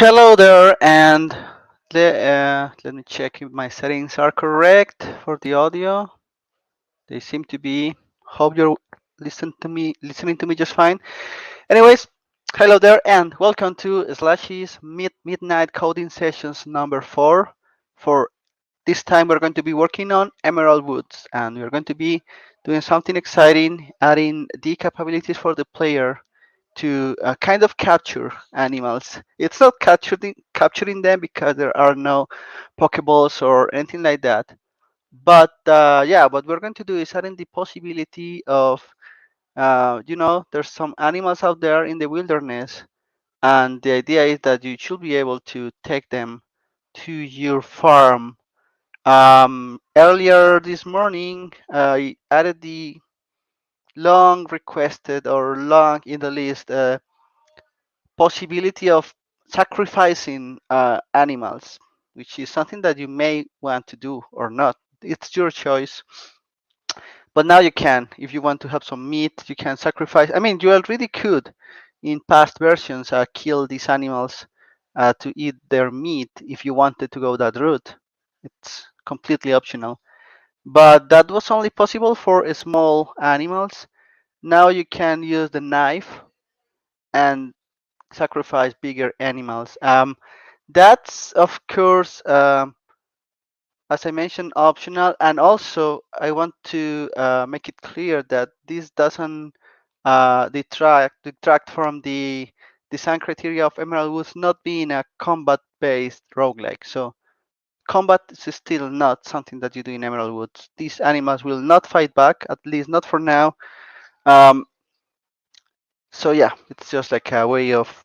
Hello there, and let me check if my settings are correct for the audio. They seem to be. Hope you're listening to me just fine. Anyways, hello there, and welcome to Slashie's Midnight Coding Sessions number 4. For this time, we're going to be working on Emerald Woods, and we're going to be doing something exciting, adding the capabilities for the player to kind of capture animals. It's not capturing them because there are no Pokeballs or anything like that. But yeah, what we're going to do is adding the possibility of, there's some animals out there in the wilderness, and the idea is that you should be able to take them to your farm. Earlier this morning, I added the long requested or long in the list possibility of sacrificing animals, which is something that you may want to do or not. It's your choice. But now you can. If you want to have some meat, you can sacrifice. I mean, you already could in past versions kill these animals to eat their meat if you wanted to go that route. It's completely optional. But that was only possible for small animals. Now you can use the knife and sacrifice bigger animals. That's of course, as I mentioned, optional, and also I want to make it clear that this doesn't detract from the design criteria of Emerald Woods not being a combat-based roguelike. So combat is still not something that you do in Emerald Woods. These animals will not fight back, at least not for now. Um, so yeah, it's just like a way of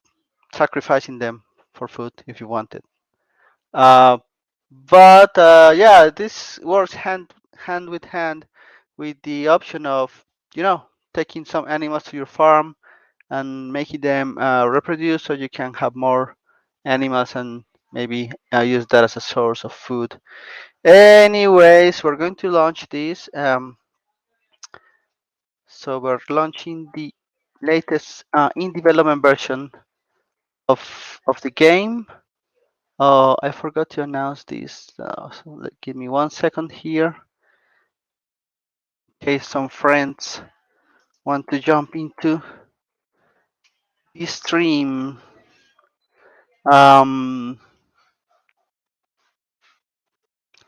sacrificing them for food if you want it. Uh, but yeah, this works hand with hand with the option of, you know, taking some animals to your farm and making them reproduce so you can have more animals and maybe use that as a source of food. Anyways, we're going to launch this. So we're launching the latest in development version of the game. Oh, I forgot to announce this. Give me 1 second here, in case some friends want to jump into the stream. Um,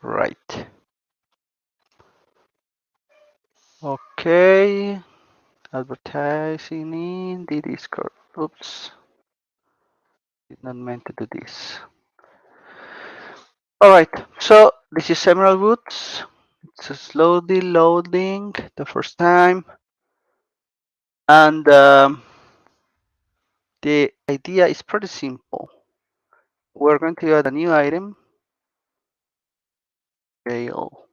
right. Okay. Advertising in the Discord. Oops. Did not meant to do this. All right. So this is Emerald Woods. It's slowly loading the first time, and the idea is pretty simple. We're going to add a new item. Jail.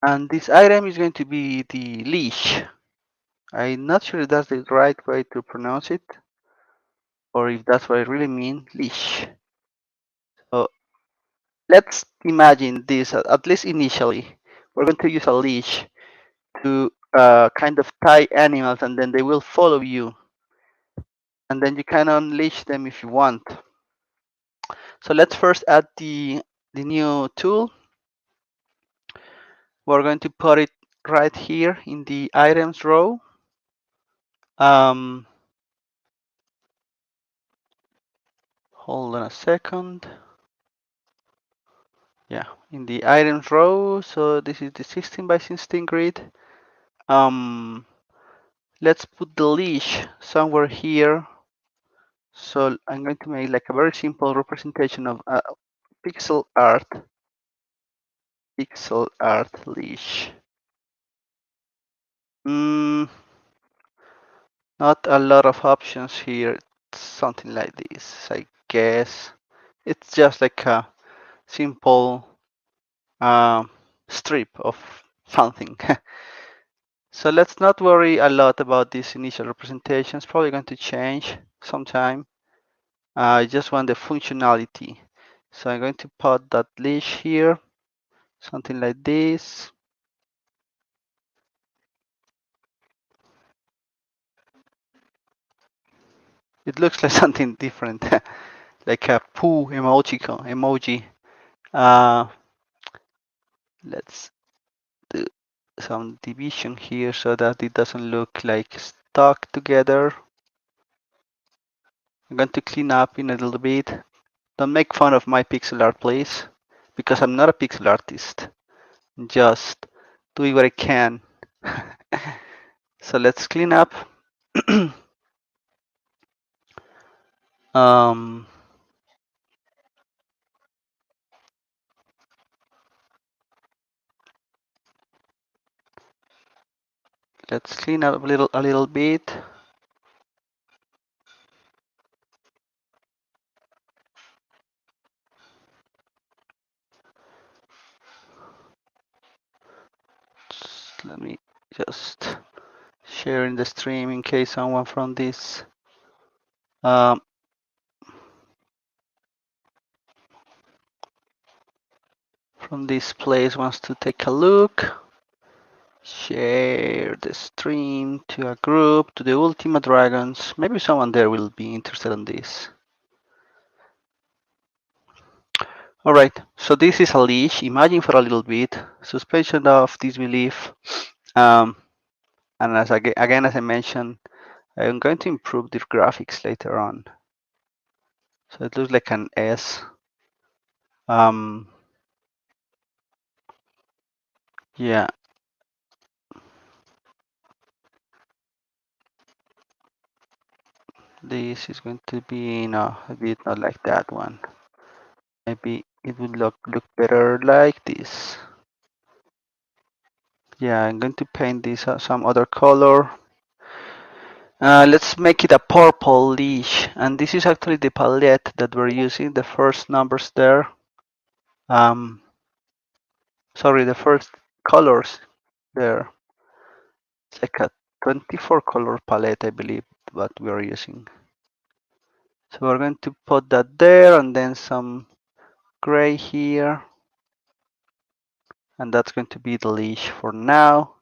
And this item is going to be the leash. I'm not sure if that's the right way to pronounce it, or if that's what I really mean, leash. So let's imagine this, at least initially. We're going to use a leash to kind of tie animals, and then they will follow you. And then you can unleash them if you want. So let's first add the new tool. We're going to put it right here in the items row. Hold on a second. Yeah, in the items row. So this is the 16 by 16 grid. Let's put the leash somewhere here. So I'm going to make like a very simple representation of pixel art leash. Not a lot of options here. It's something like this, I guess. It's just like a simple strip of something. So let's not worry a lot about this initial representation. It's probably going to change sometime. I just want the functionality. So I'm going to put that leash here, something like this. It looks like something different, like a poo emoji. Uh, let's do some division here so that it doesn't look like stuck together. I'm going to clean up in a little bit. Don't make fun of my pixel art, please, because I'm not a pixel artist. I'm just doing what I can. So let's clean up. um, let's clean up a little bit. Let me just share in the stream in case someone um, from this place wants to take a look. Share the stream to a group, to the Ultima Dragons. Maybe someone there will be interested in this. Alright, so this is a leash. Imagine for a little bit. Suspension of disbelief. And again, as I mentioned, I'm going to improve the graphics later on. So it looks like an S. Yeah. This is going to be a bit not like that one. Maybe it would look better like this. Yeah, I'm going to paint this some other color. Let's make it a purple leash, and this is actually the palette that we're using. The first numbers there. Sorry, the first colors there. It's like a 24 color palette, I believe, what we are using. So we're going to put that there, and then some gray here, and that's going to be the leash for now.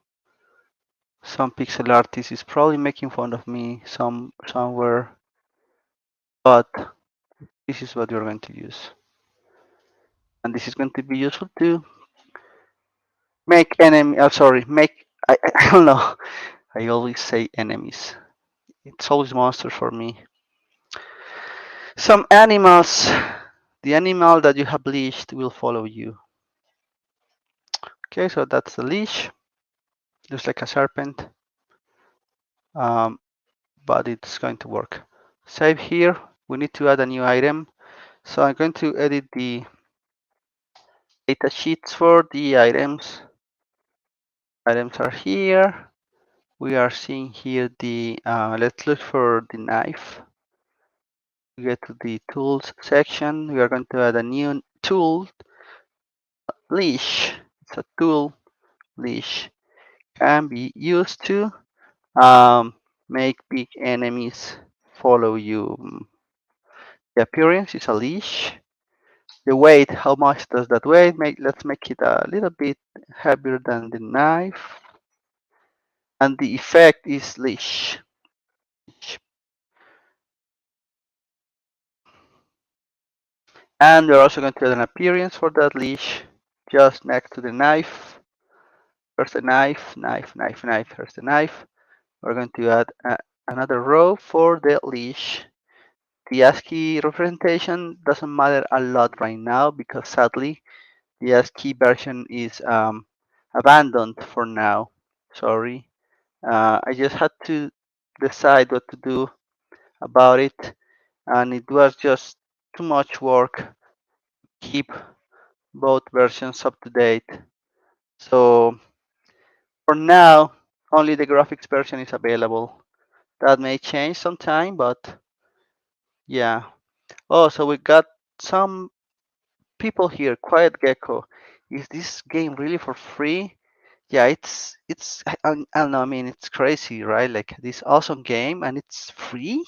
Some pixel artist is probably making fun of me somewhere, but this is what we're going to use. And this is going to be useful to make I don't know. I always say enemies. It's always monsters for me. Some animals. The animal that you have leashed will follow you. Okay, so that's the leash. Looks like a serpent. But it's going to work. Save here. We need to add a new item. So I'm going to edit the data sheets for the items. Items are here. We are seeing here the, let's look for the knife. We get to the tools section. We are going to add a new tool, leash. It's a tool, leash can be used to make big enemies follow you. The appearance is a leash. The weight, how much does that weigh? Let's make it a little bit heavier than the knife. And the effect is leash. And we're also going to add an appearance for that leash just next to the knife. There's a knife, knife, knife, knife. There's the knife. We're going to add another row for the leash. The ASCII representation doesn't matter a lot right now because sadly the ASCII version is abandoned for now. Sorry. I just had to decide what to do about it, and it was just too much work to keep both versions up to date. So for now, only the graphics version is available. That may change sometime, but yeah. Oh, so we got some people here. Quiet Gecko. Is this game really for free? Yeah, I don't know. I mean, it's crazy, right? Like this awesome game, and it's free.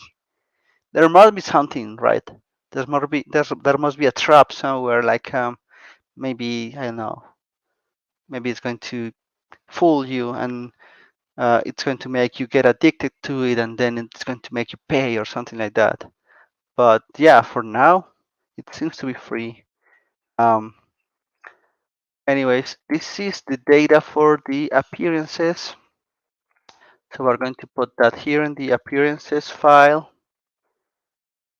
There must be something, right? There must be a trap somewhere. Like maybe I don't know. Maybe it's going to fool you and it's going to make you get addicted to it, and then it's going to make you pay or something like that. But yeah, for now, it seems to be free. Um, Anyways, this is the data for the appearances. So we're going to put that here in the appearances file.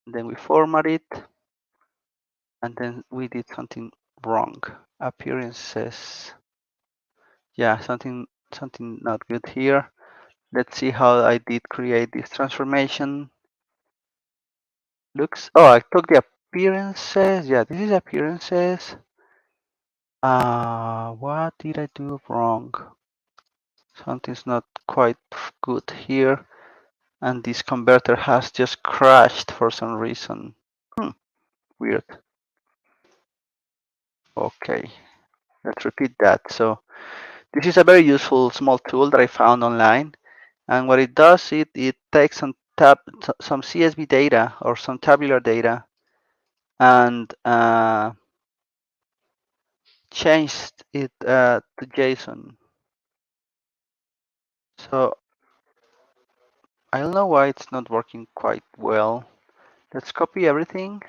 Then we format it. And then we did something wrong. Appearances. Yeah, something not good here. Let's see how I did create this transformation. Looks, oh, I took the appearances. Yeah, this is appearances. What did I do wrong? Something's not quite good here. And this converter has just crashed for some reason. Weird. Okay, let's repeat that. So this is a very useful small tool that I found online. And what it does, it takes some CSV data or some tabular data and changed it to JSON. So I don't know why it's not working quite well. Let's copy everything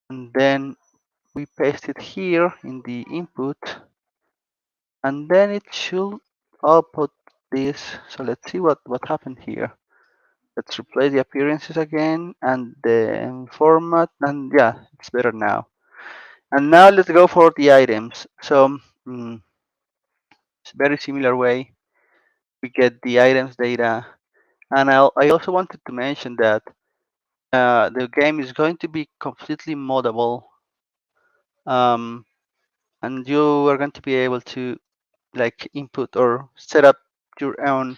and then we paste it here in the input, and then it should output this. So let's see what happened here. Let's replace the appearances again and the format, and yeah, it's better now. And now let's go for the items. So it's a very similar way. We get the items data, and I also wanted to mention that the game is going to be completely moddable, and you are going to be able to like input or set up your own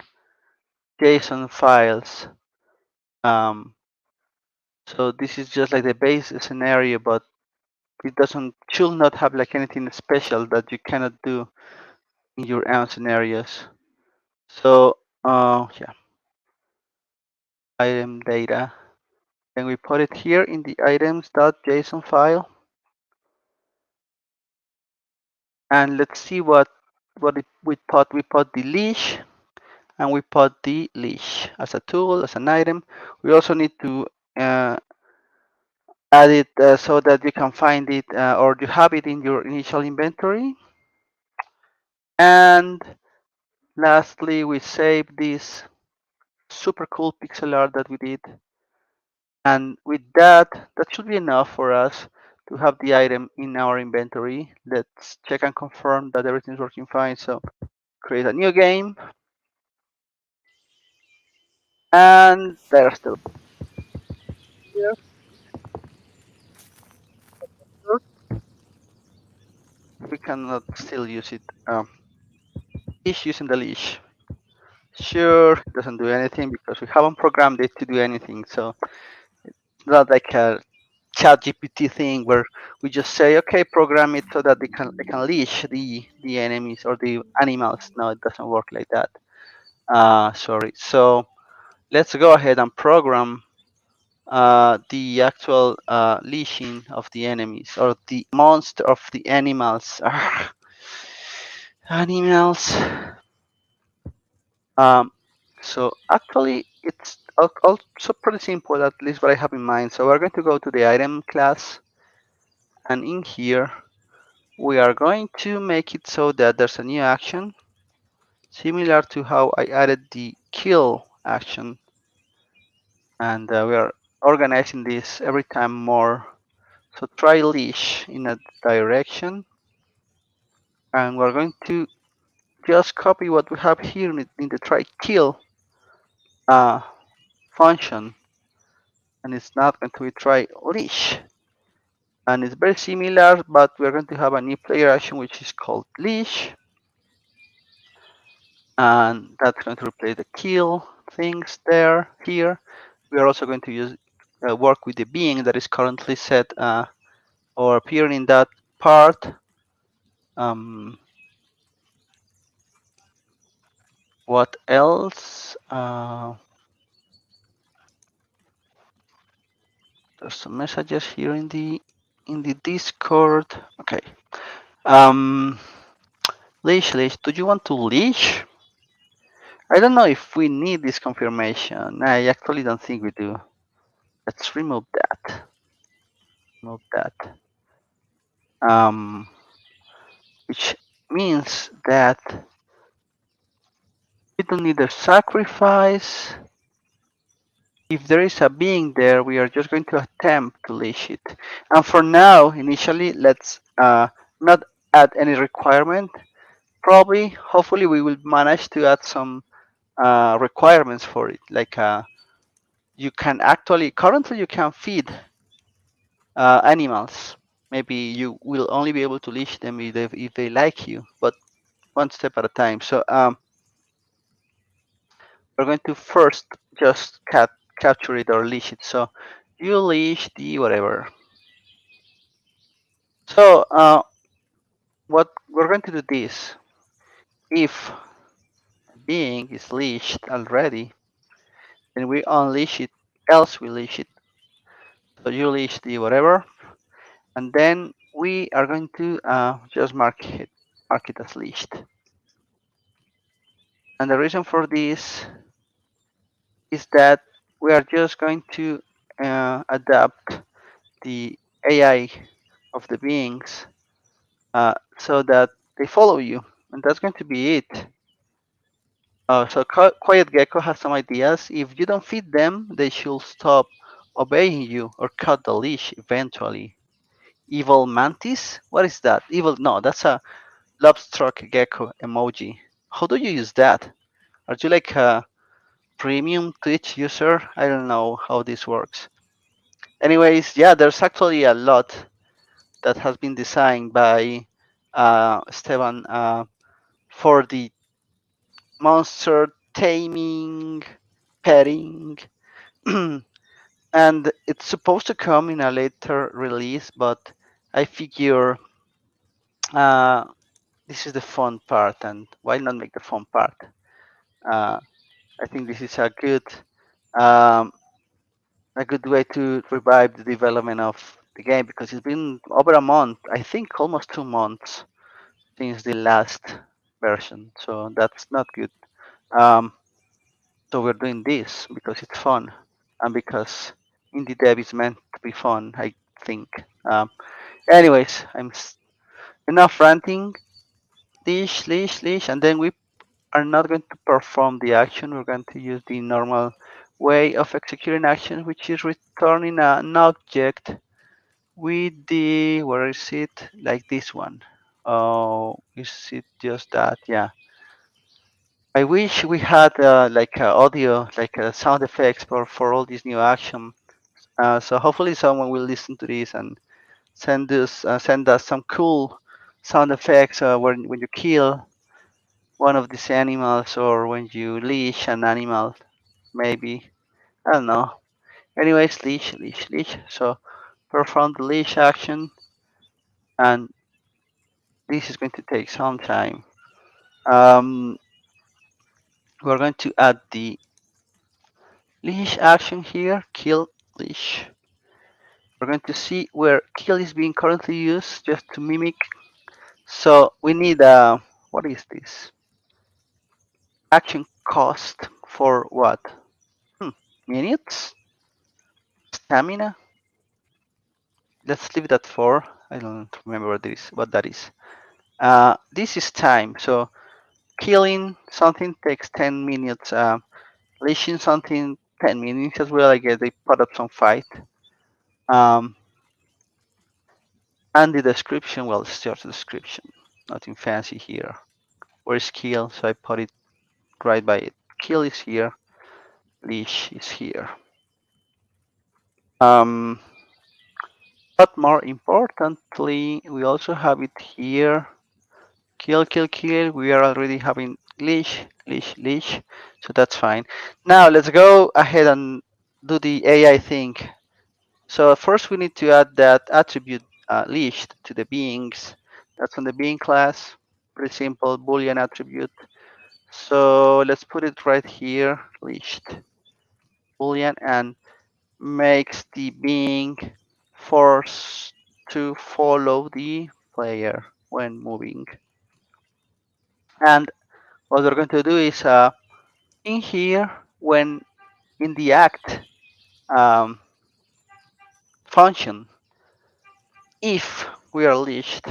JSON files. So this is just like the base scenario, but it should not have like anything special that you cannot do in your own scenarios. So yeah, item data, and we put it here in the items.json file, and let's see we put. We put the leash, and we put the leash as a tool, as an item. We also need to add it so that you can find it or you have it in your initial inventory. And lastly, we save this super cool pixel art that we did. And with that, that should be enough for us to have the item in our inventory. Let's check and confirm that everything's working fine. So create a new game. And they're still here. We cannot still use it. Leash using the leash. Sure, it doesn't do anything because we haven't programmed it to do anything. So it's not like a chat GPT thing where we just say, okay, program it so that they can leash the enemies or the animals. No, it doesn't work like that. Sorry. So let's go ahead and program the actual leashing of the enemies or the monster of the animals. Animals. Um, so actually, it's also pretty simple, at least what I have in mind. So we're going to go to the item class, and in here, we are going to make it so that there's a new action, similar to how I added the kill action. And we are organizing this every time more. So try leash in a direction, and we're going to just copy what we have here in the try kill function, and it's not going to be try leash. And it's very similar, but we're going to have a new player action which is called leash, and that's going to replace the kill things here. We are also going to use work with the being that is currently set or appearing in that part. What else? There's some messages here in the Discord. Okay. Leash, do you want to leash? I don't know if we need this confirmation. I actually don't think we do. Let's remove that. Remove that. Um, which means that we don't need a sacrifice. If there is a being there, we are just going to attempt to leash it. And for now, initially, let's not add any requirement. Probably, hopefully, we will manage to add some requirements for it. Like you can actually, currently, you can feed animals. Maybe you will only be able to leash them if they like you, but one step at a time. So we're going to first just capture it or leash it. So you leash the whatever. So what we're going to do this. If a being is leashed already, then we unleash it, else we leash it. So you leash the whatever, and then we are going to just mark it as leashed. And the reason for this is that we are just going to adapt the AI of the beings so that they follow you, and that's going to be it. So Quiet Gecko has some ideas. If you don't feed them, they should stop obeying you or cut the leash eventually. Evil Mantis? What is that? Evil? No, that's a love-struck gecko emoji. How do you use that? Are you like a premium Twitch user? I don't know how this works. Anyways, yeah, there's actually a lot that has been designed by Esteban for the monster taming, petting, and it's supposed to come in a later release, but I figure uh, this is the fun part, and why not make the fun part? Uh, I think this is um, a good way to revive the development of the game because it's been over a month, I think almost 2 months since the last version, so that's not good. Um, so we're doing this because it's fun and because indie dev is meant to be fun, I think. Anyways, enough ranting. Leash, and then we are not going to perform the action. We're going to use the normal way of executing action, which is returning an object with the, where is it? Like this one. Oh, is it just that? Yeah. I wish we had like audio, like sound effects for all these new action. So hopefully someone will listen to this and send us some cool sound effects when you kill one of these animals or when you leash an animal, maybe. I don't know. Anyways, leash. So perform the leash action, and this is going to take some time. Um, we're going to add the leash action here, kill leash. We're going to see where kill is being currently used just to mimic. So we need what is this? Action cost for what? Hmm, minutes? Stamina? Let's leave that for. I don't remember what that is. This is time. So killing something takes 10 minutes. Leashing something 10 minutes as well. I guess they put up some fight. Um, and the description, well, it's just a description. Nothing fancy here. Where's kill? So I put it right by it. Kill is here. Leash is here. Um, but more importantly, we also have it here. Kill. We are already having leash. So that's fine. Now let's go ahead and do the AI thing. So first we need to add that attribute leashed to the beings. That's on the being class. Pretty simple Boolean attribute. So let's put it right here, leashed Boolean, and makes the being forced to follow the player when moving. And what we're going to do is in here, when in the act um, function, if we are leashed,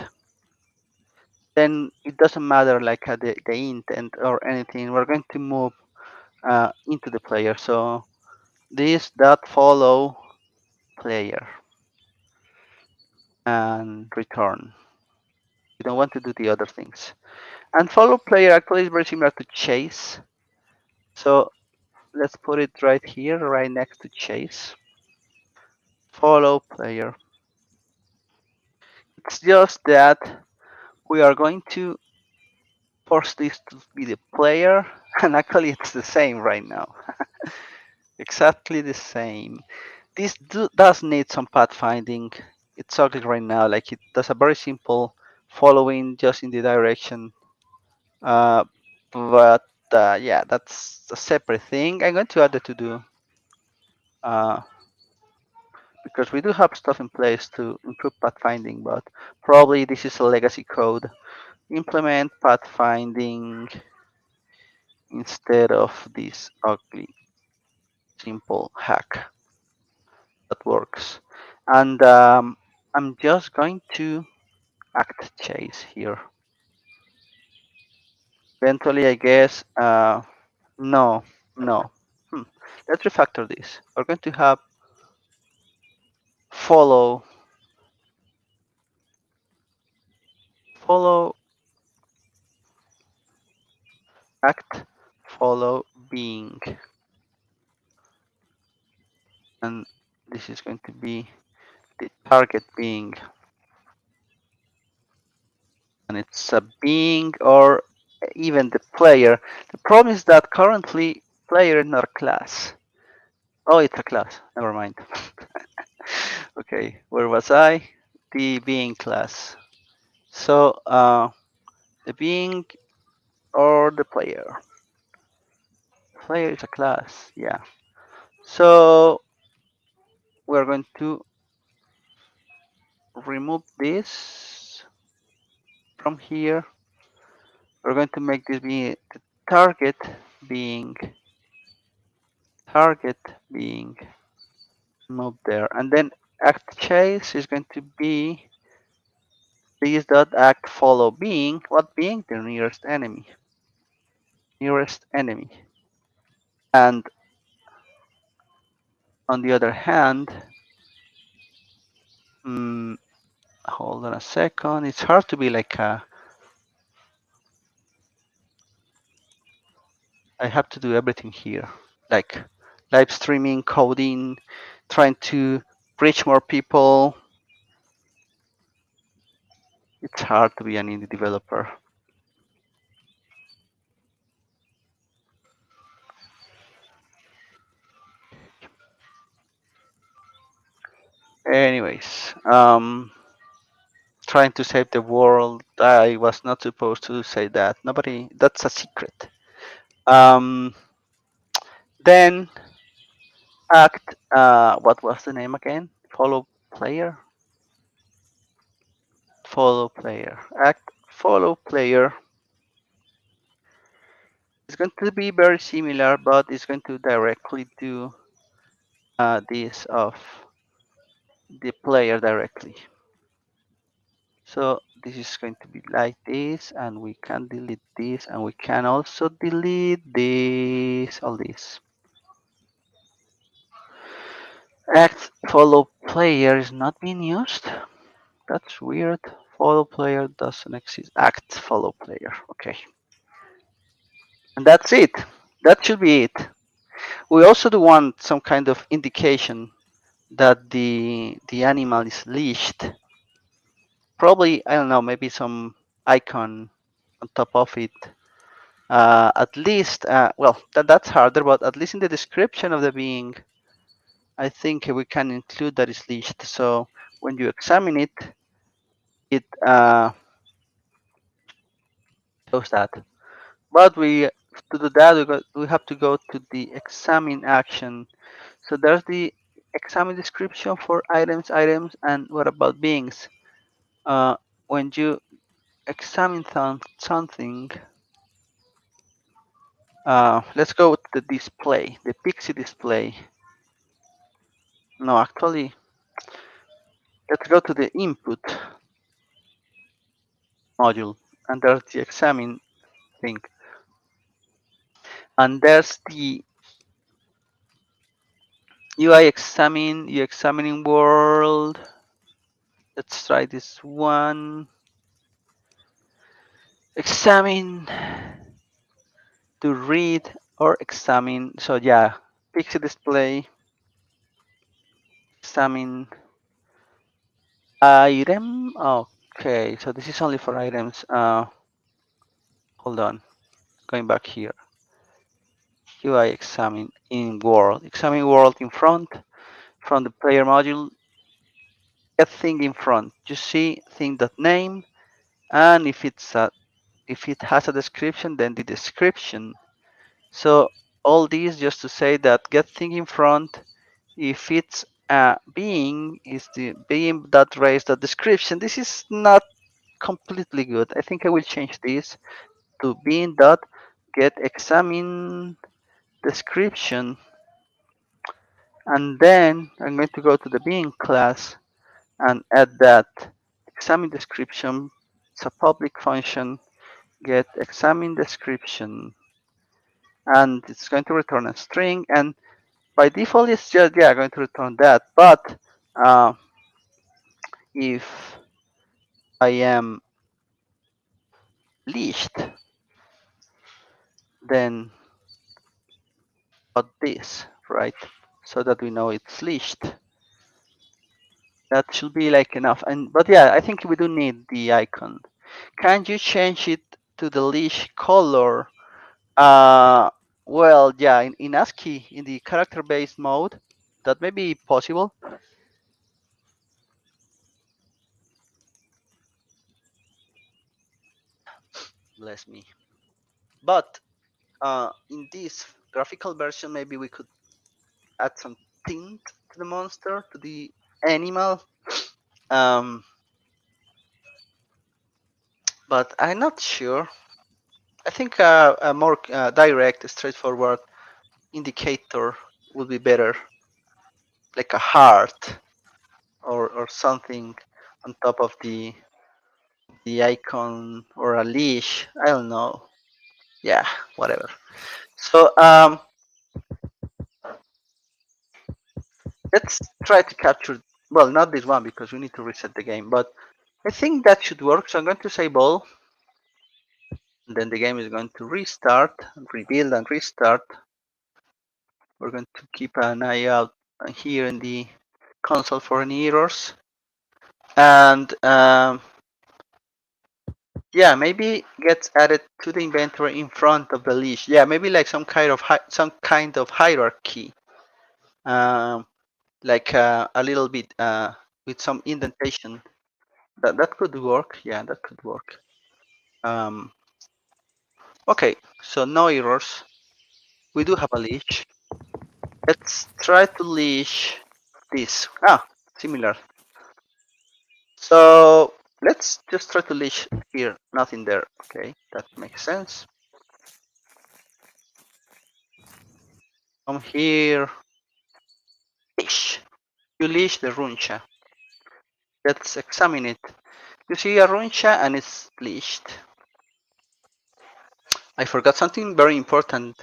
then it doesn't matter like the intent or anything. We're going to move into the player. So this dot follow player and return. You don't want to do the other things. And follow player actually is very similar to chase. So let's put it right here, right next to chase. Follow player. It's just that we are going to force this to be the player, and actually it's the same right now. Exactly the same. This does need some pathfinding. It's ugly right now, like it does a very simple following just in the direction. Uh, but yeah, that's a separate thing. I'm going to add the to do uh, because we do have stuff in place to improve pathfinding, but probably this is a legacy code. Implement pathfinding instead of this ugly simple hack that works. And I'm just going to act chase here. Eventually, I guess, no, no. Hmm. Let's refactor this. We're going to have follow, follow, act, follow, being. And this is going to be the target being. And it's a being or even the player. The problem is that currently player is not a class. Oh, it's a class. Never mind. Okay, where was I? The being class. So the being or the player. Player is a class, yeah. So we're going to remove this from here. We're going to make this be the being, target being moved there. And then act chase is going to be this dot act follow being. What being? The nearest enemy. Nearest enemy. And on the other hand, hold on a second. It's hard to be like I have to do everything here. Like live streaming, coding, trying to reach more people. It's hard to be an indie developer. Anyways, trying to save the world. I was not supposed to say that. Nobody. That's a secret. Um, then act. What was the name again? Follow player. Follow player. Act. Follow player. It's going to be very similar, but it's going to directly do this of the player directly. So this is going to be like this, and we can delete this, and we can also delete this, all this. Act follow player is not being used. That's weird. Follow player doesn't exist. Act follow player. Okay. And that's it. That should be it. We also do want some kind of indication that the animal is leashed. Probably, I don't know, maybe some icon on top of it. At least, well, that's harder, but at least in the description of the being, I think we can include that it's leashed. So when you examine it, it shows that. But to do that, we have to go to the examine action. So there's the examine description for items, and what about beings? When you examine something, Let's go with the display, the pixie display. No, actually, let's go to the input module, and there's the examine thing, and there's the UI examining world. Let's try this one. Examine to read or examine. So yeah, pixel display, examine item. Okay, so this is only for items. Hold on, going back here. UI examine in world. Examine world in front from the player module. Get thing in front. You see thing.name, and if it has a description, then the description. So all these just to say that get thing in front. If it's a being, is the being that raised the description. This is not completely good. I think I will change this to being dot get examine description, and then I'm going to go to the being class and add that examine description. It's a public function, get examine description, and it's going to return a string, and by default it's just going to return that. But if I am leashed, then this, right? So that we know it's leashed. That should be like enough. And but yeah, I think we do need the icon. Can you change it to the leash color? Uh, well, yeah, in ASCII, in the character-based mode, that may be possible. Bless me. But in this graphical version, maybe we could add some tint to the monster, to the animal. Um, but I'm not sure. I think a more direct, straightforward indicator would be better, like a heart or something on top of the icon, or a leash. I don't know. Yeah, whatever. So let's try to capture. Well, not this one because we need to reset the game, but I think that should work. So I'm going to say ball. And then the game is going to restart, rebuild and restart. We're going to keep an eye out here in the console for any errors. And yeah, maybe gets added to the inventory in front of the leash. Yeah, maybe like some kind of hierarchy, like a little bit with some indentation. That could work. Yeah, that could work. Okay, so no errors. We do have a leash. Let's try to leash this. Similar. So let's just try to leash here, nothing there. Okay, that makes sense. Come here, leash. You leash the runcha. Let's examine it. You see a runcha and it's leashed. I forgot something very important.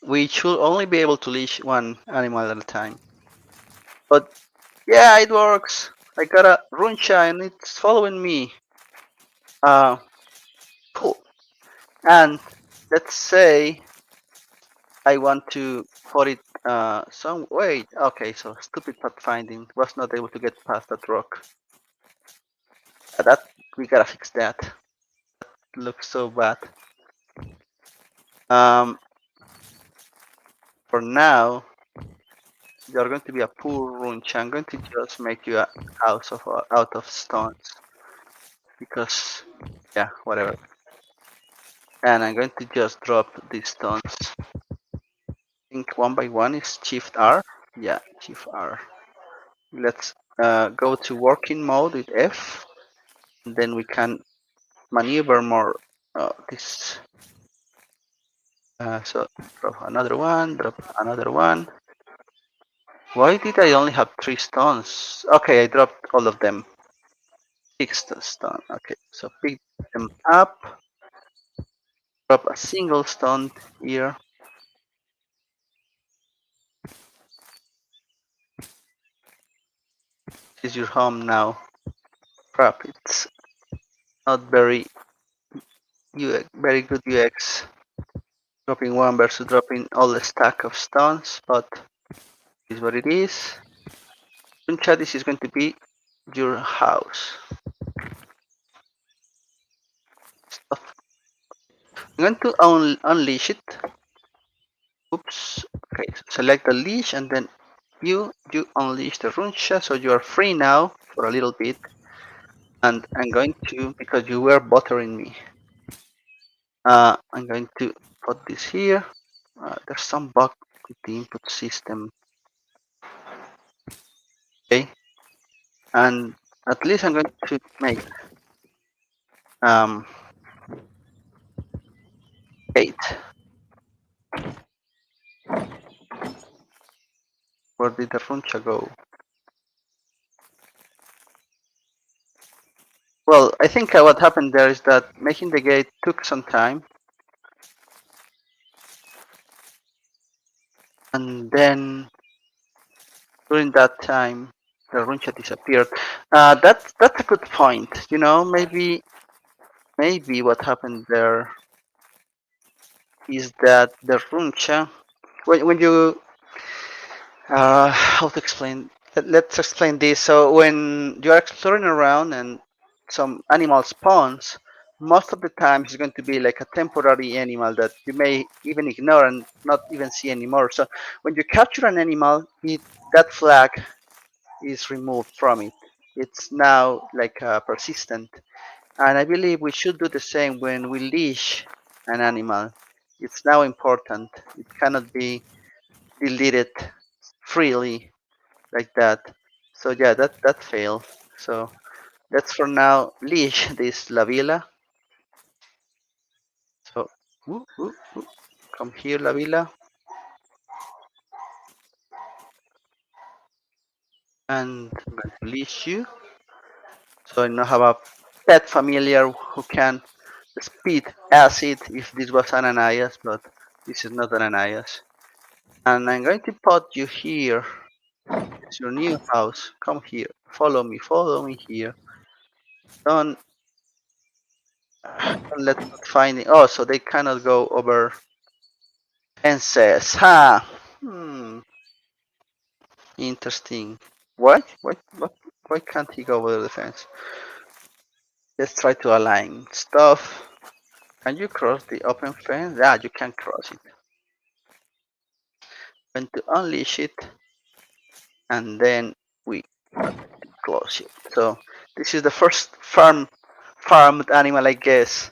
We should only be able to leash one animal at a time. But yeah, it works. I got a runcha and it's following me. Cool. And let's say I want to put it some way. Okay, so stupid pathfinding was not able to get past that rock. That we gotta fix that. Looks so bad. For now, you're going to be a poor runch. I'm going to just make you a house of out of stones because yeah, whatever. And I'm going to just drop these stones. I think one by one is Shift R. Yeah, Shift R. Let's go to working mode with F. And then we can maneuver more this So drop another one, drop another one. Why did I only have 3 stones? Okay, I dropped all of them. 6 stone. Okay, so pick them up. Drop a single stone here. This is your home now. Crap, it's not very good UX. Dropping one versus dropping all the stack of stones, but this is what it is. Chat, this is going to be your house. I'm going to unleash it. Oops. Okay, so select the leash and then you unleash the runcha, so you are free now for a little bit. And I'm going to, because you were bothering me, I'm going to put this here. There's some bug with the input system. Okay, and at least I'm going to make 8. Where did the runcha go? Well, I think what happened there is that making the gate took some time, and then during that time the runcha disappeared. That's a good point. You know, maybe what happened there is that the runcha, when you how to explain? Let's explain this. So when you are exploring around and some animal spawns, most of the time it's going to be like a temporary animal that you may even ignore and not even see anymore. So when you capture an animal, that flag is removed from it. It's now like persistent. And I believe we should do the same when we leash an animal. It's now important. It cannot be deleted freely like that. So yeah, that failed. So let's for now leash this Lavilla. So come here, Lavilla, and I'm going to leash you. So I now have a pet familiar who can speed acid if this was Ananias, but this is not Ananias. And I'm going to put you here. It's your new house. Come here. Follow me here. Don't, don't let me find it. Oh, so they cannot go over fences. Ha! Hmm. Interesting. Why? Why can't he go over the fence? Let's try to align stuff. Can you cross the open fence? Yeah, you can cross it. Going to unleash it, and then we close it. So this is the first farmed animal, I guess.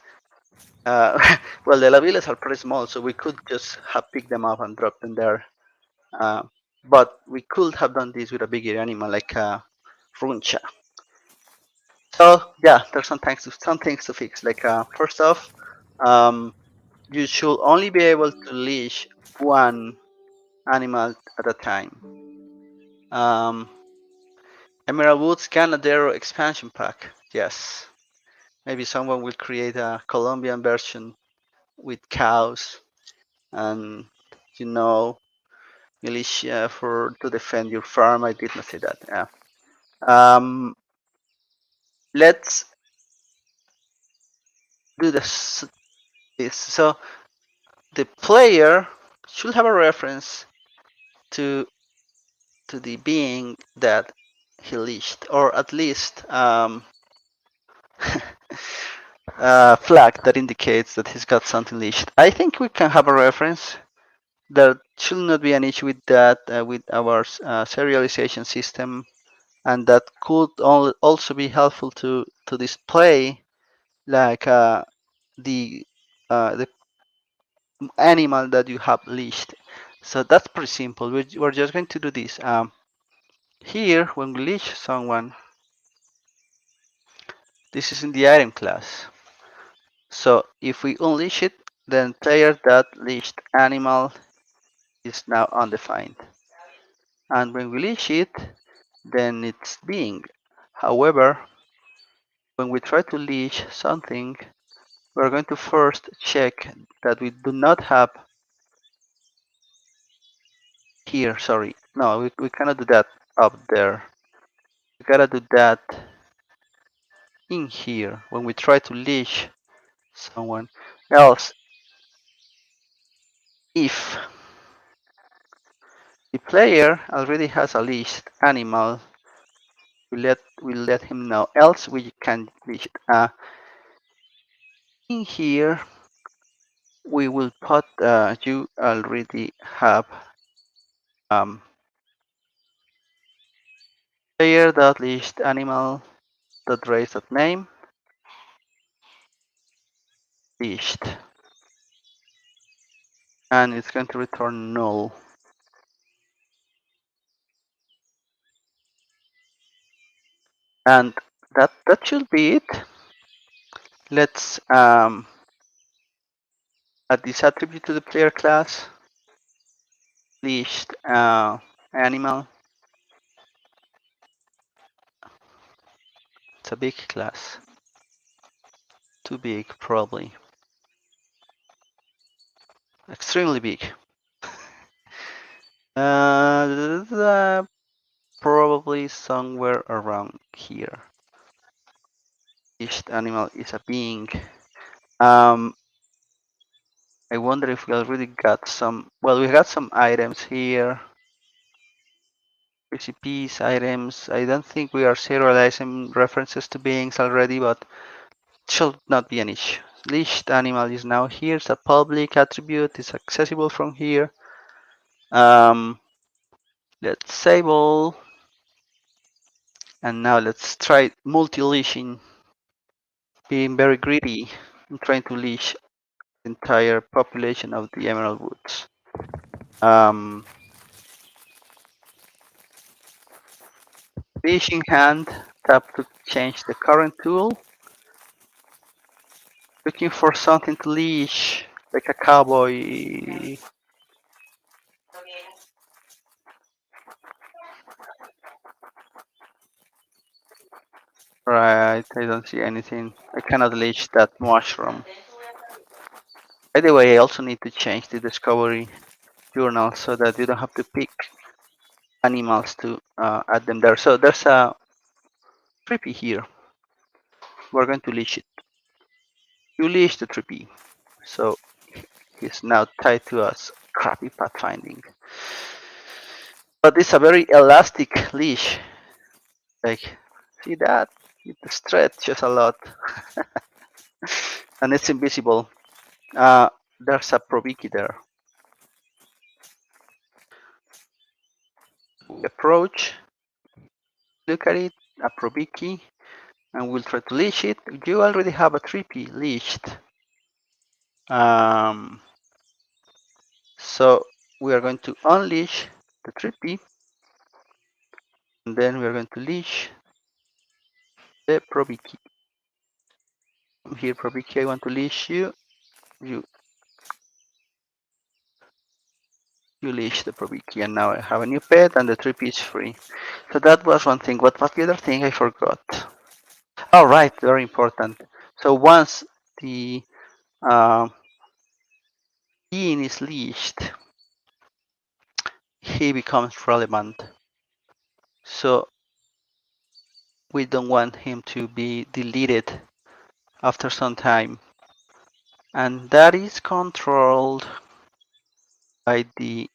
Well, the lavillas are pretty small, so we could just have picked them up and dropped them there. Uh, but we could have done this with a bigger animal like a runcha. So yeah, there's some things to fix. Like first off, um, you should only be able to leash one animal at a time. Emerald Woods Canadero expansion pack. Yes, maybe someone will create a Colombian version with cows and you know militia for to defend your farm. I did not say that. Yeah. Let's do this. So the player should have a reference to the being that he leashed, or at least flag that indicates that he's got something leashed. I think we can have a reference. There should not be an issue with that with our serialization system, and that could also be helpful to display like the animal that you have leashed. So that's pretty simple. We're just going to do this. Here, when we leash someone, this is in the item class. So if we unleash it, then player that leashed animal is now undefined. And when we leash it, then it's being. However, when we try to leash something, we're going to first check that we do not have here, sorry. No, we cannot do that up there. We gotta do that in here when we try to leash someone else. If the player already has a leashed animal, we let him know. Else we can leash it. In here, we will put you already have player dot leashed animal dot raise dot name leashed, and it's going to return null. And that should be it. Let's add this attribute to the player class, leashed animal. It's a big class, too big probably, extremely big. Probably somewhere around here. Leashed animal is a being. I wonder if we already got some. Well, we got some items here. Recipes, items. I don't think we are serializing references to beings already, but it should not be an issue. Leashed animal is now here. It's a public attribute. It's accessible from here. Let's disable. And now let's try multi-leashing. Being very greedy and trying to leash the entire population of the Emerald Woods. Leashing hand, tap to change the current tool. Looking for something to leash, like a cowboy. Right, I don't see anything. I cannot leash that mushroom. By the way, I also need to change the discovery journal so that you don't have to pick animals to add them there. So there's a trippy here. We're going to leash it. You leash the trippy. So he's now tied to us. Crappy pathfinding. But it's a very elastic leash. Like, see that? It stretches a lot. And it's invisible. There's a probiki there. We approach, look at it, a probiki, and we'll try to leash it. You already have a trippy leashed. So we are going to unleash the trippy, and then we are going to leash the probiki. Here, probiki, I want to leash you. You leash the probiki, and now I have a new pet, and the trippy is free. So that was one thing. What was the other thing I forgot? Oh, right, very important. So once the being is leashed, he becomes relevant. So we don't want him to be deleted after some time. And that is controlled by the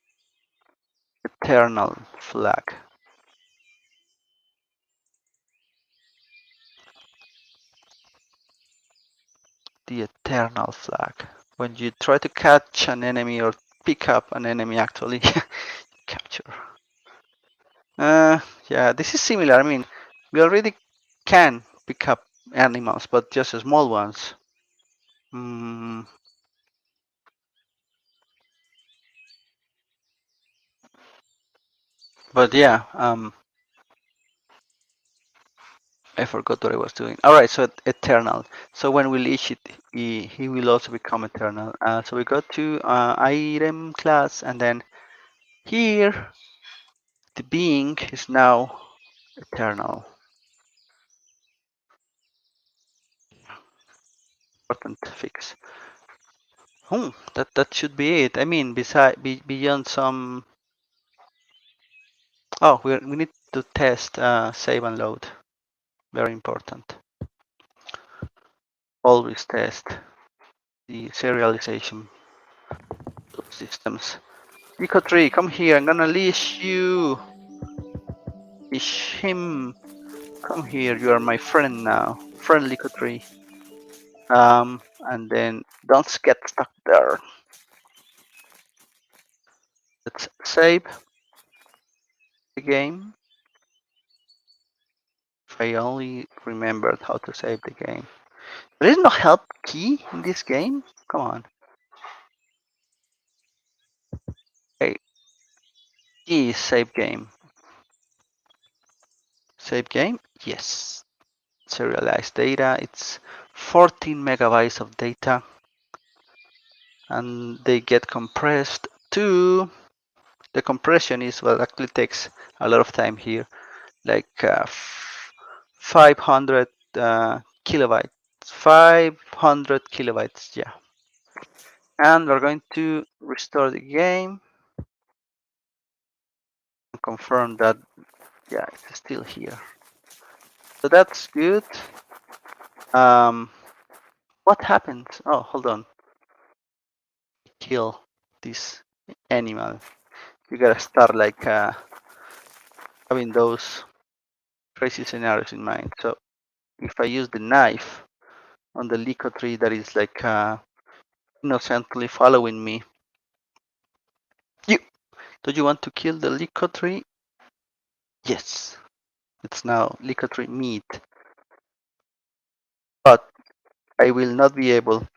eternal flag. The eternal flag. When you try to catch an enemy or pick up an enemy, actually, capture. Yeah, this is similar. I mean, we already can pick up animals, but just small ones. But yeah, I forgot what I was doing. All right, so eternal. So when we leash it, he will also become eternal. So we go to item class, and then here the being is now eternal. Important fix. That should be it. I mean, beyond some. Oh, we need to test save and load. Very important. Always test the serialization of systems. Nico3, come here. I'm gonna leash you. Leash him. Come here. You are my friend now. Friend Nico3. And then don't get stuck there. Let's save the game. If I only remembered how to save the game. There is no help key in this game? Come on. Hey, key is save game. Save game? Yes. Serialized data. It's 14 megabytes of data. And they get compressed to. The compression is what actually takes a lot of time here. Like 500 kilobytes. 500 kilobytes, yeah. And we're going to restore the game and confirm that, yeah, it's still here. So that's good. What happens? Oh, hold on. Kill this animal. You gotta start like having those crazy scenarios in mind. So if I use the knife on the Lico tree that is like innocently following me. You! Do you want to kill the Lico tree? Yes. It's now Lico tree meat. But I will not be able to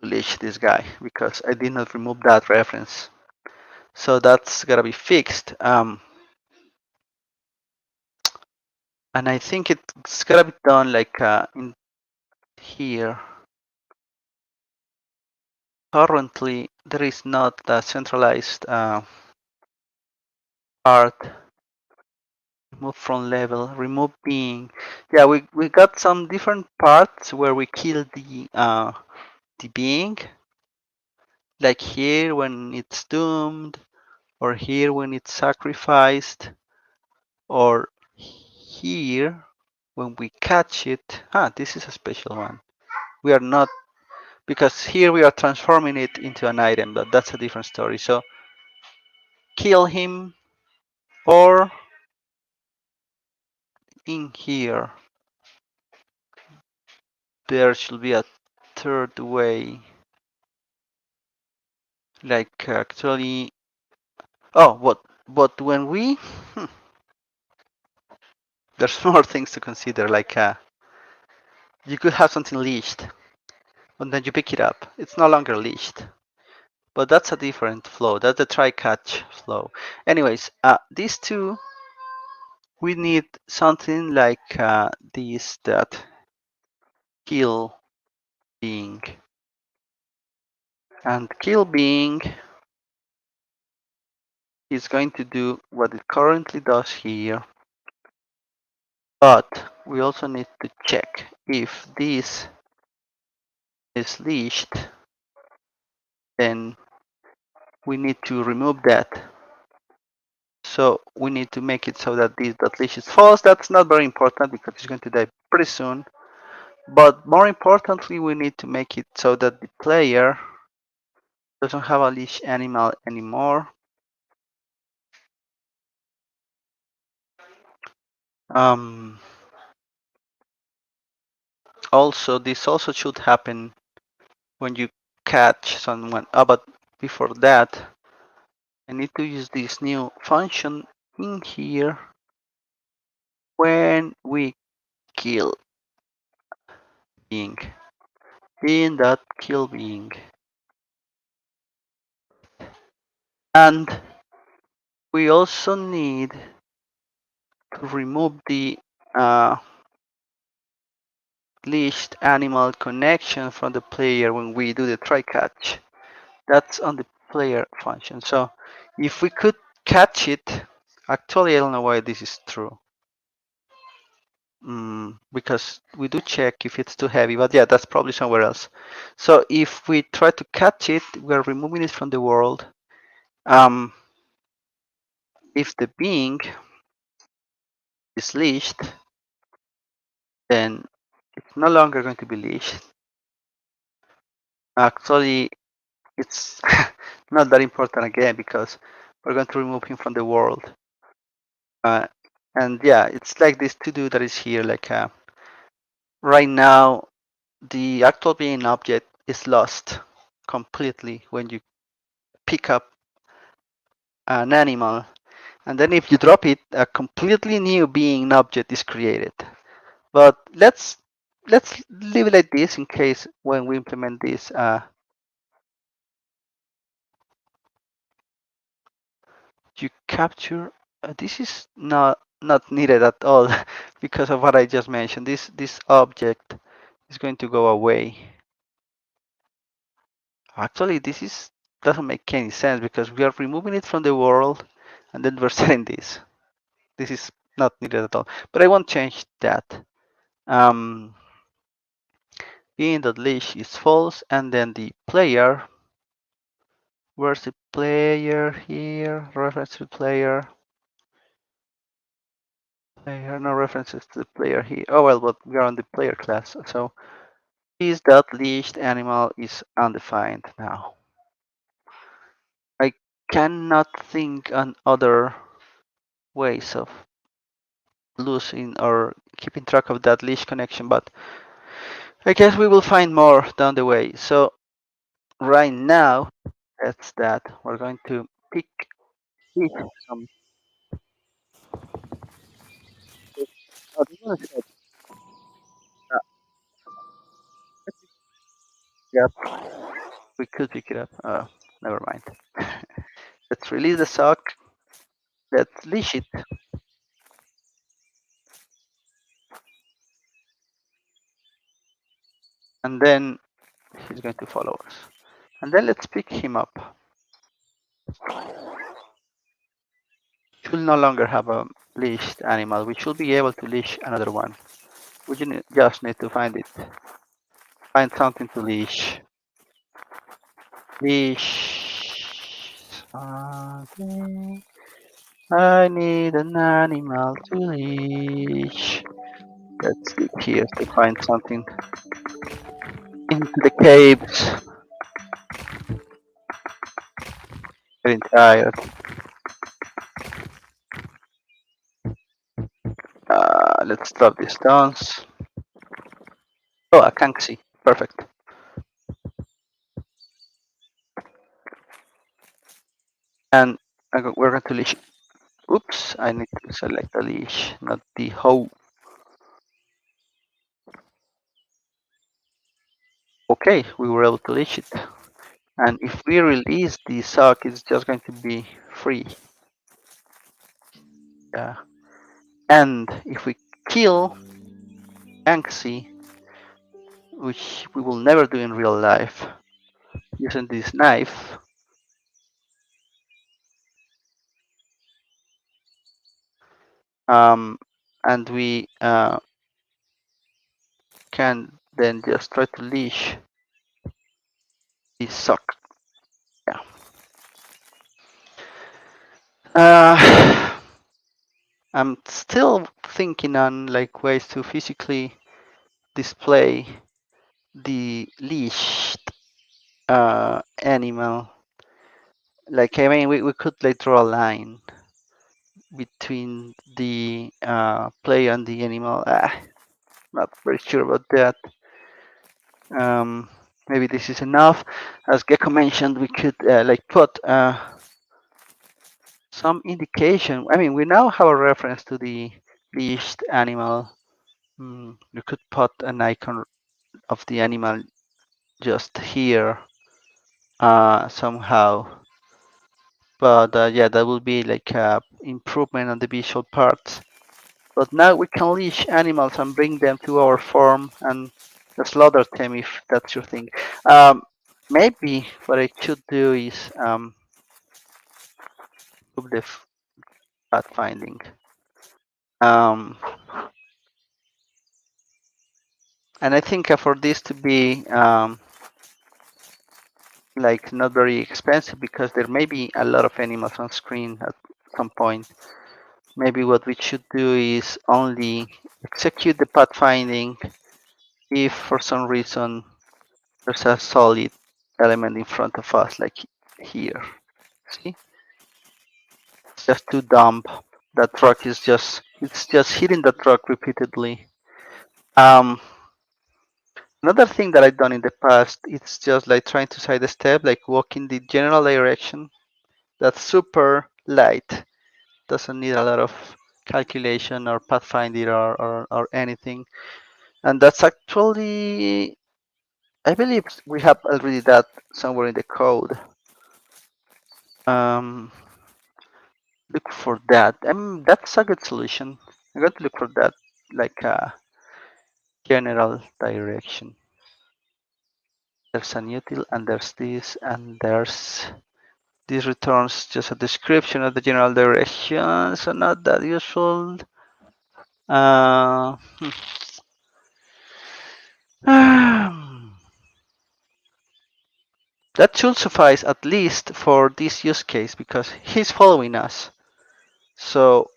leash this guy because I did not remove that reference. So that's gotta be fixed. And I think it's gotta be done like in here. Currently, there is not a centralized part. Remove from level, remove being. Yeah, we got some different parts where we kill the being. Like here when it's doomed, or here when it's sacrificed, or here when we catch it. This is a special one. We are not, because here we are transforming it into an item, but that's a different story. So kill him, or in here there should be a third way, like actually. Oh, but when we there's more things to consider, like you could have something leashed and then you pick it up, it's no longer leashed, but that's a different flow. That's the try catch flow. Anyways, these two, we need something like this, that kill being, and kill being is going to do what it currently does here, but we also need to check if this is leashed, then we need to remove that. So we need to make it so that this dot leash is false. That's not very important because it's going to die pretty soon. But more importantly, we need to make it so that the player doesn't have a leash animal anymore. Also, this also should happen when you catch someone. But before that, I need to use this new function in here when we kill being, in that kill being. And we also need to remove the leashed animal connection from the player when we do the try catch. That's on the player function. So if we could catch it, actually I don't know why this is true. Because we do check if it's too heavy, but yeah, that's probably somewhere else. So if we try to catch it, we're removing it from the world. Um, if the being is leashed, then it's no longer going to be leashed. Actually, it's not that important again because we're going to remove him from the world. Uh, and yeah, it's like this to do that is here. Like right now, the actual being object is lost completely when you pick up an animal, and then if you drop it, a completely new being object is created. But let's leave it like this in case when we implement this, you capture. This is not needed at all because of what I just mentioned. This object is going to go away. Actually, this is doesn't make any sense because we are removing it from the world, and then we're setting this. This is not needed at all. But I won't change that. Um, being that leash is false, and then the player. Where's the player here? Reference to player. Player, no references to the player here. Oh well, but we are on the player class, so is that leashed animal is undefined now. I cannot think on other ways of losing or keeping track of that leash connection, but I guess we will find more down the way. So right now, that's that. We're going to pick some. Oh, this one is yep, we could pick it up. Never mind. Let's release the sock. Let's leash it, and then he's going to follow us. And then let's pick him up. Should no longer have a leashed animal. We should be able to leash another one. We just need to find it. Find something to leash. Leash. Something. I need an animal to leash. Let's dig here to find something. Into the caves. Getting tired. Let's drop these stones. Oh, a kanksi. Perfect. And we're going to leash. Oops, I need to select the leash, not the hoe. Okay, we were able to leash it. And if we release the sock, it's just going to be free. Yeah. And if we kill Anxie, which we will never do in real life, using this knife, and we can then just try to leash the sock. Yeah. I'm still thinking on like ways to physically display the leashed animal. Like I mean, we could like draw a line between the player and the animal. Not very sure about that. Maybe this is enough. As Gecko mentioned, we could like put some indication. I mean, we now have a reference to the leashed animal. We could put an icon of the animal just here somehow. But yeah, that will be like improvement on the visual parts. But now we can leash animals and bring them to our farm and slaughter them if that's your thing. Maybe what I should do is improve the pathfinding. Um, and I think for this to be like not very expensive, because there may be a lot of animals on screen at some point. Maybe what we should do is only execute the pathfinding if for some reason there's a solid element in front of us, like here. See, it's just too dumb. That truck is it's just hitting the truck repeatedly. Another thing that I've done in the past, it's just like trying to sidestep, like walk in the general direction. That's super light. Doesn't need a lot of calculation or pathfinding or anything. And that's actually, I believe we have already that somewhere in the code. Um, look for that. That's a good solution. I'm going to look for that, like a general direction. There's an util and there's this and there's this returns just a description of the general direction, so not that useful. Uh, that should suffice at least for this use case because he's following us. So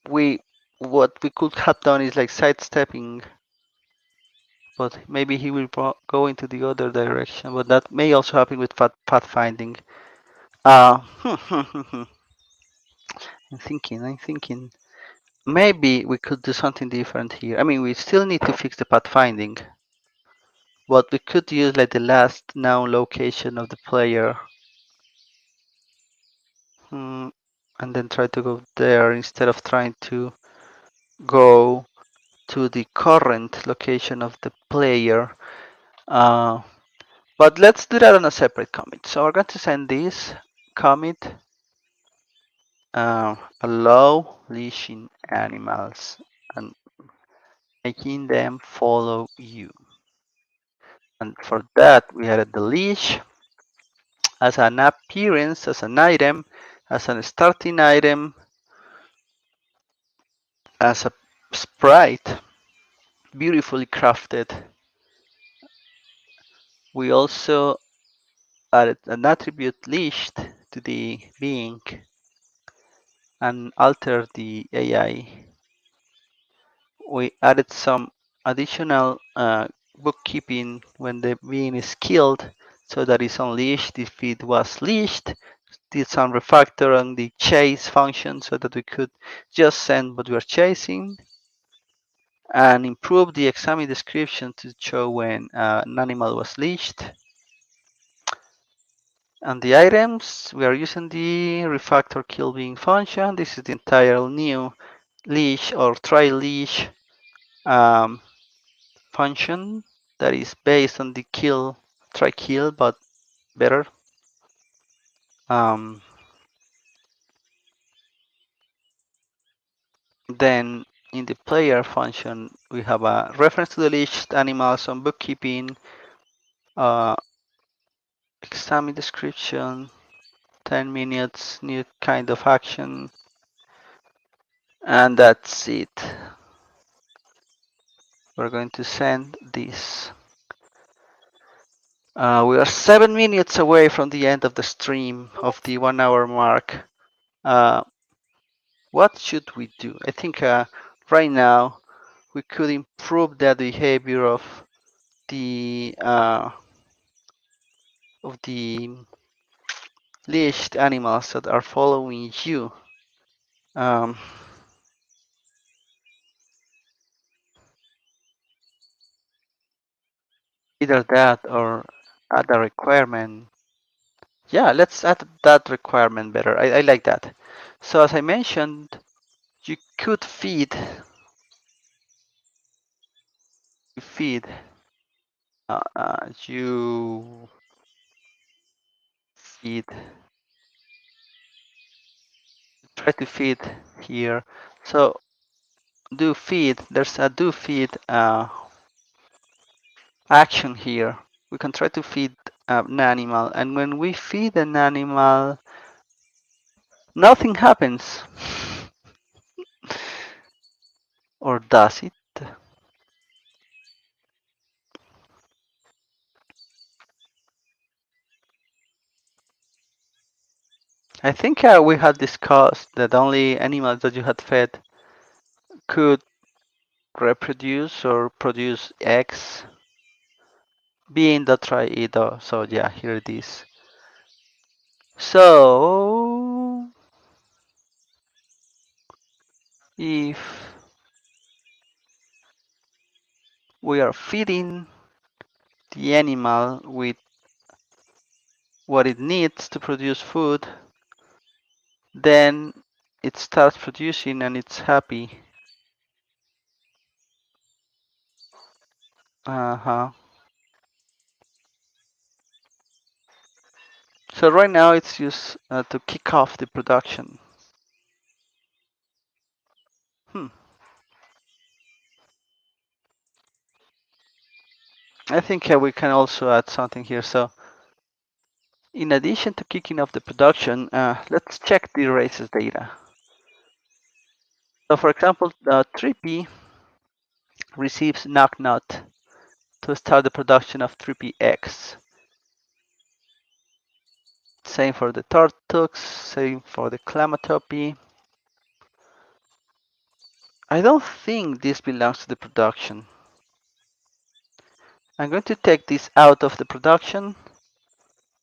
what we could have done is like sidestepping, but maybe he will go into the other direction. But that may also happen with pathfinding. I'm thinking. Maybe we could do something different here. I mean, we still need to fix the pathfinding, but we could use like the last known location of the player, and then try to go there instead of trying to go to the current location of the player. But let's do that on a separate commit. So we're going to send this commit, allow leashing animals and making them follow you. And for that, we added the leash as an appearance, as an item, as a starting item, as a sprite, beautifully crafted. We also added an attribute leashed to the being and altered the AI. We added some additional bookkeeping when the being is killed, so that it's unleashed if it was leashed. Did some refactor on the chase function so that we could just send what we are chasing, and improve the examine description to show when an animal was leashed. And the items, we are using the refactor kill being function. This is the entire new leash or try leash function that is based on the kill, try kill, but better. Then in the player function, we have a reference to the leashed animals on bookkeeping, examine description, 10 minutes, new kind of action, and that's it. We're going to send this. We are 7 minutes away from the end of the stream of the 1 hour mark. What should we do? I think right now we could improve the behavior of the leashed animals that are following you. Either that or add a requirement. Yeah, let's add that requirement better. I like that. So as I mentioned, you could feed you feed try to feed here. So do feed, there's a do feed action here. We can try to feed an animal, and when we feed an animal, nothing happens. Or does it? I think we had discussed that only animals that you had fed could reproduce or produce eggs, being the triader. So yeah, here it is. So if we are feeding the animal with what it needs to produce food, then it starts producing and it's happy. Uh-huh. So right now it's used to kick off the production. Hmm. I think we can also add something here. So in addition to kicking off the production, let's check the races data. So for example, 3P receives knock nut to start the production of 3PX. Same for the Tortux, same for the Clamatopy. I don't think this belongs to the production. I'm going to take this out of the production,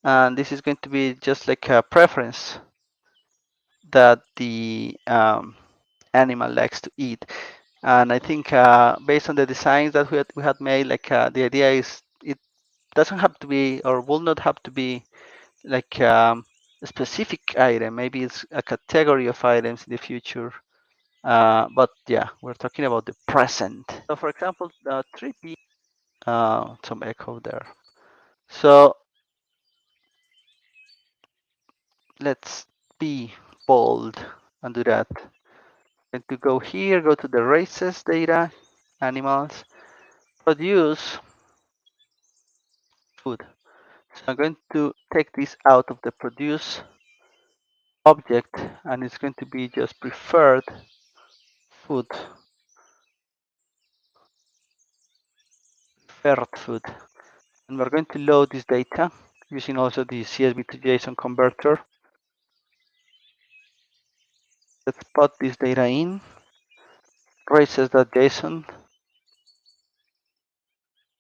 and this is going to be just like a preference that the animal likes to eat. And I think based on the designs that we had made, like the idea is it doesn't have to be or will not have to be like a specific item. Maybe it's a category of items in the future. But yeah, we're talking about the present. So for example, 3P, some echo there. So let's be bold and do that. And to go here, go to the races data, animals, produce food. So I'm going to take this out of the produce object, and it's going to be just preferred food. Preferred food. And we're going to load this data using also the CSV to JSON converter. Let's put this data in races.json.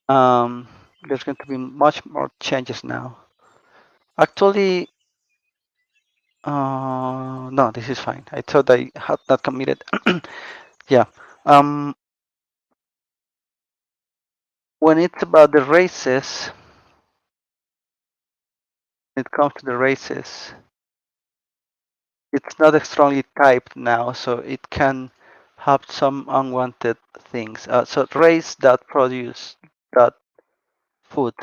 There's going to be much more changes now. Actually, no, this is fine. I thought I had not committed. Yeah. When it's about the races, when it comes to the races, it's not strongly typed now, so it can have some unwanted things. So race that produce that food.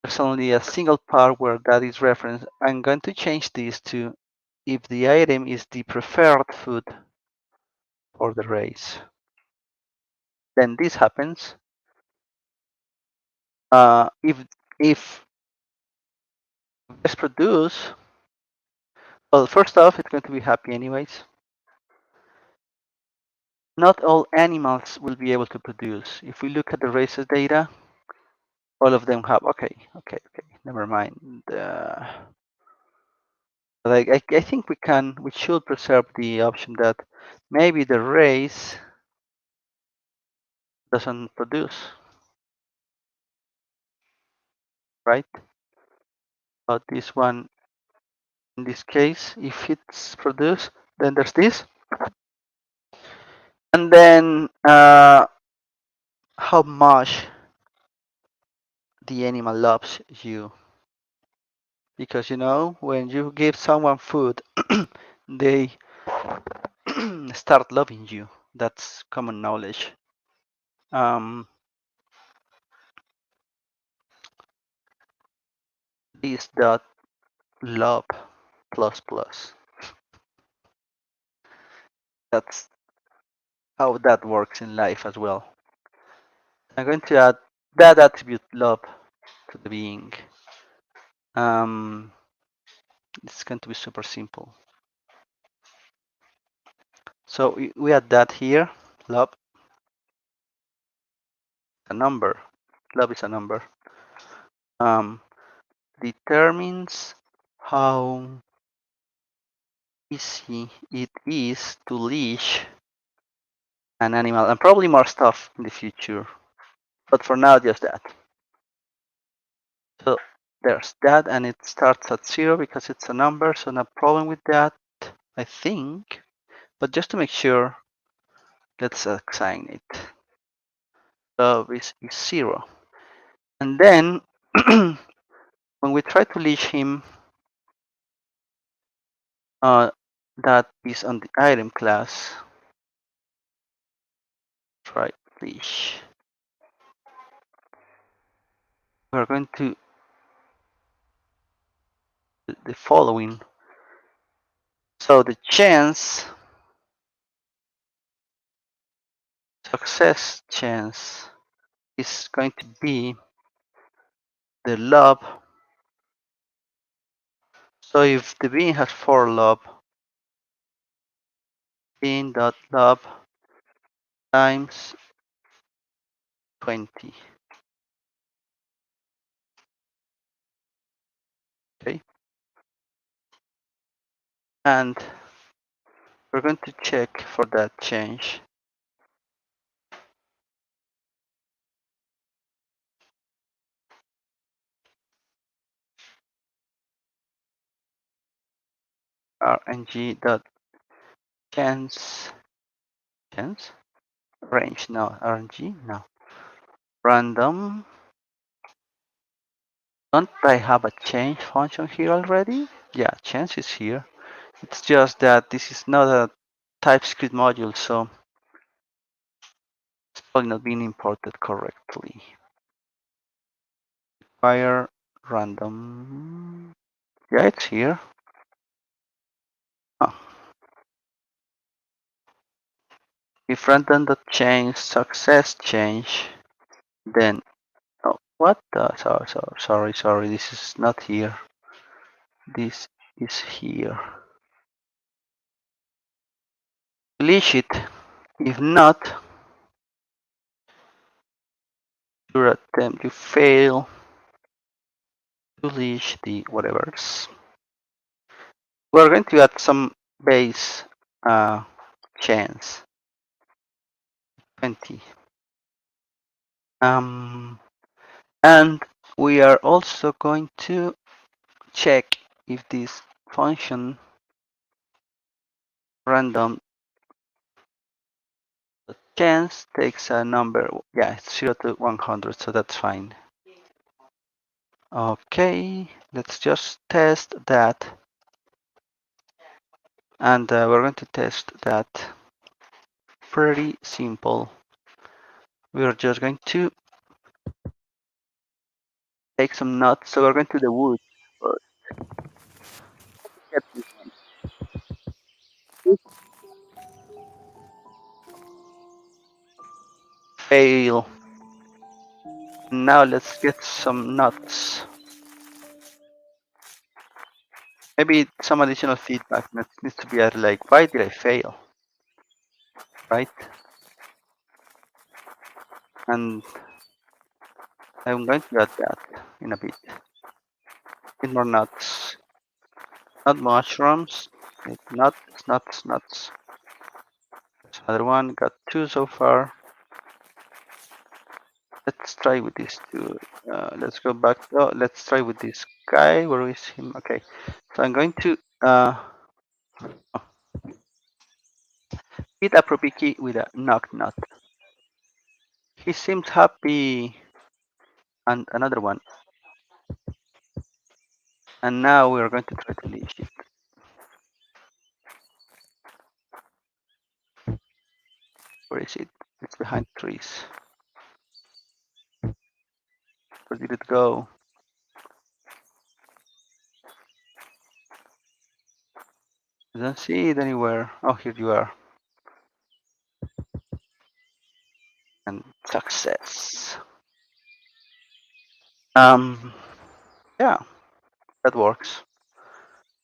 There's only a single part where that is referenced. I'm going to change this to if the item is the preferred food for the race. Then this happens. If it's produce, well, first off, it's going to be happy anyways. Not all animals will be able to produce. If we look at the races data, all of them have. Okay, never mind. Like I think we should preserve the option that maybe the race doesn't produce, right? But this one, in this case, if it's produced, then there's this. And then how much the animal loves you. Because when you give someone food, they start loving you. That's common knowledge. Is that love plus plus. That's how that works in life as well. I'm going to add that attribute lob to the being. It's going to be super simple. So we add that here, lob, a number. Lob is a number. Determines how easy it is to leash an animal, and probably more stuff in the future. But for now, just that. So there's that, and it starts at 0 because it's a number, so no problem with that, I think. But just to make sure, let's assign it. So is 0. And then when we try to leash him, that is on the item class. Try leash. We're going to do the following. So the success chance is going to be the lob. So if the bean has 4 lob, bean.lob times 20. Okay. And we're going to check for that change. rng.chance range, no, rng, no, random. Don't I have a change function here already? Yeah, chance is here. It's just that this is not a TypeScript module, so it's probably not being imported correctly. Require random. Yeah, it's here. Oh. If random.change success change, then oh, what the? Sorry, this is not here. This is here. Leash it. If not, your attempt, you fail to leash the whatevers. We're going to add some base chance. 20. And we are also going to check if this function random chance takes a number. Yeah, it's 0 to 100, so that's fine. Okay, let's just test that. And we're going to test that. Pretty simple. We're just going to take some nuts. So we're going to the woods first. Get this one. Fail. Now let's get some nuts. Maybe some additional feedback needs to be added, like, why did I fail? Right? And I'm going to add that in a bit. Get more nuts. Not mushrooms. Nuts. There's another one. Got 2 so far. Let's try with these 2. Let's go back. Oh, let's try with this guy. Where is him? Okay. So I'm going to hit a property key with a knock nut. He seems happy. And another one. And now we're going to try to leash it. Where is it? It's behind trees. Where did it go? I don't see it anywhere. Oh, here you are. Success. Um, yeah, that works.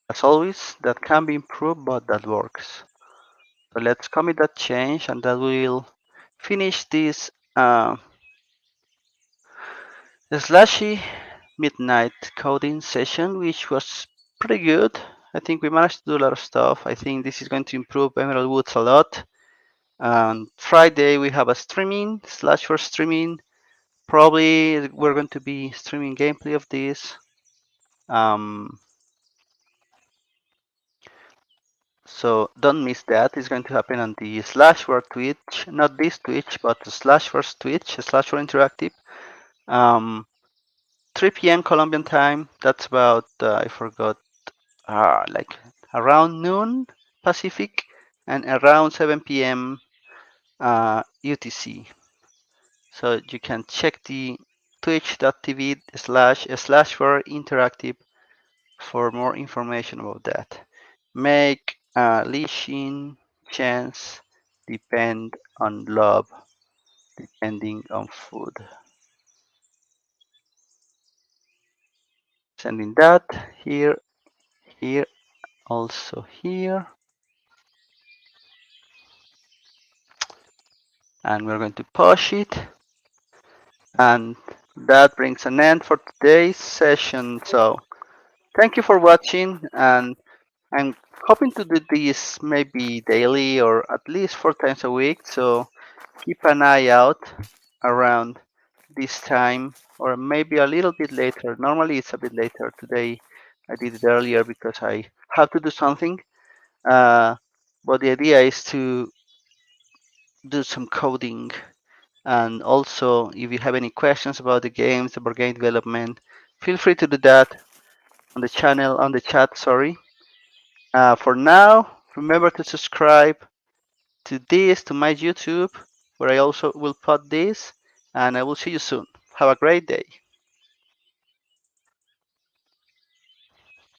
As always, that can be improved, but that works. So let's commit that change, and that will finish this Slashie midnight coding session, which was pretty good. I think we managed to do a lot of stuff. I think this is going to improve Emerald Woods a lot. And Friday we have a streaming, Slash for streaming. Probably we're going to be streaming gameplay of this. Um, so don't miss that. It's going to happen on the Slashware Twitch, not this Twitch, but the Slashware's Twitch, Slashware Interactive. 3 p.m. Colombian time. That's about I forgot, like around noon Pacific, and around 7 p.m. UTC. So you can check the twitch.tv/slashware interactive for more information about that. Make leashing chance depend on love, depending on food. Sending that here, here, also here. And we're going to push it. And that brings an end for today's session. So thank you for watching, and I'm hoping to do this maybe daily or at least 4 times a week. So keep an eye out around this time, or maybe a little bit later. Normally it's a bit later. Today I did it earlier because I have to do something. But the idea is to do some coding. And also, if you have any questions about the games, about game development, feel free to do that on the channel, on the chat, sorry. For now, remember to subscribe to this, to my YouTube, where I also will put this, and I will see you soon. Have a great day.